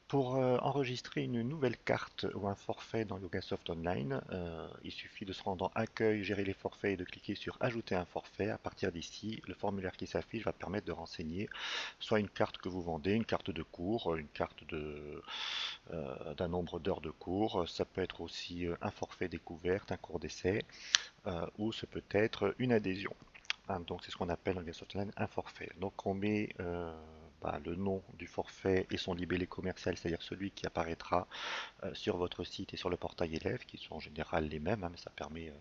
Pour enregistrer une nouvelle carte ou un forfait dans Yogasoft Online, il suffit de se rendre en accueil, gérer les forfaits et de cliquer sur ajouter un forfait. À partir d'ici, le formulaire qui s'affiche va permettre de renseigner soit une carte que vous vendez, une carte de cours, une carte d'un nombre d'heures de cours. Ça peut être aussi un forfait découverte, un cours d'essai, ou ce peut être une adhésion. Hein, donc c'est ce qu'on appelle en Yogasoft Online un forfait. Donc on met le nom du forfait et son libellé commercial, c'est-à-dire celui qui apparaîtra sur votre site et sur le portail élève, qui sont en général les mêmes, hein, mais ça permet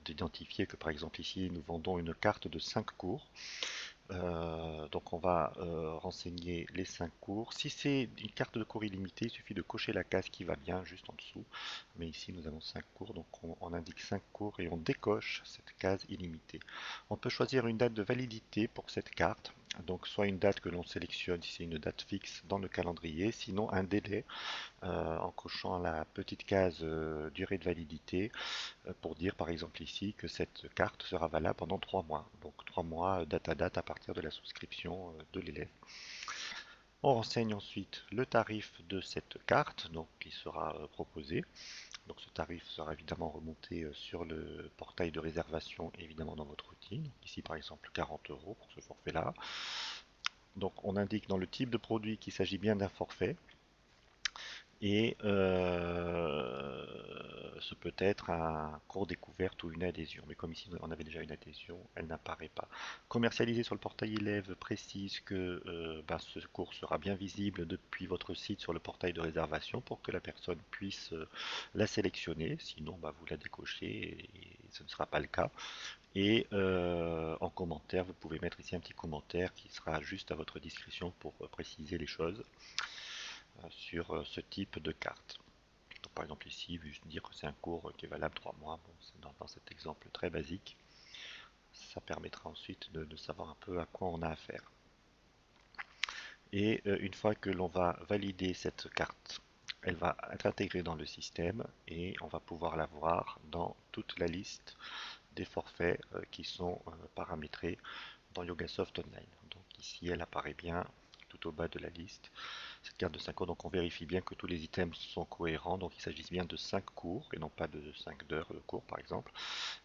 d'identifier que par exemple ici nous vendons une carte de 5 cours. Donc on va renseigner les 5 cours. Si c'est une carte de cours illimitée, il suffit de cocher la case qui va bien juste en dessous. Mais ici nous avons 5 cours, donc on indique 5 cours et on décoche cette case illimitée. On peut choisir une date de validité pour cette carte. Donc soit une date que l'on sélectionne si c'est une date fixe dans le calendrier, sinon un délai en cochant la petite case durée de validité pour dire par exemple ici que cette carte sera valable pendant 3 mois. Donc 3 mois date à date à partir de la souscription de l'élève. On renseigne ensuite le tarif de cette carte donc, qui sera proposé. Donc ce tarif sera évidemment remonté sur le portail de réservation évidemment dans votre outil. Donc, ici par exemple 40 euros pour ce forfait-là. Donc on indique dans le type de produit qu'il s'agit bien d'un forfait. Et ce peut être un cours découverte ou une adhésion. Mais comme ici on avait déjà une adhésion, elle n'apparaît pas. Commercialisé sur le portail élève précise que ce cours sera bien visible depuis votre site sur le portail de réservation pour que la personne puisse la sélectionner. Sinon, vous la décochez et ce ne sera pas le cas. Et en commentaire, vous pouvez mettre ici un petit commentaire qui sera juste à votre discrétion pour préciser les choses sur ce type de carte. Donc, par exemple ici, juste dire que c'est un cours qui est valable 3 mois, bon, c'est dans cet exemple très basique. Ça permettra ensuite de savoir un peu à quoi on a affaire. Et une fois que l'on va valider cette carte, elle va être intégrée dans le système et on va pouvoir la voir dans toute la liste des forfaits qui sont paramétrés dans Yogasoft Online. Donc ici, elle apparaît bien tout au bas de la liste. Cette carte de 5 cours, donc on vérifie bien que tous les items sont cohérents, donc il s'agit bien de 5 cours et non pas de 5 heures de cours par exemple.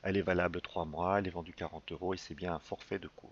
Elle est valable 3 mois, elle est vendue 40 euros et c'est bien un forfait de cours.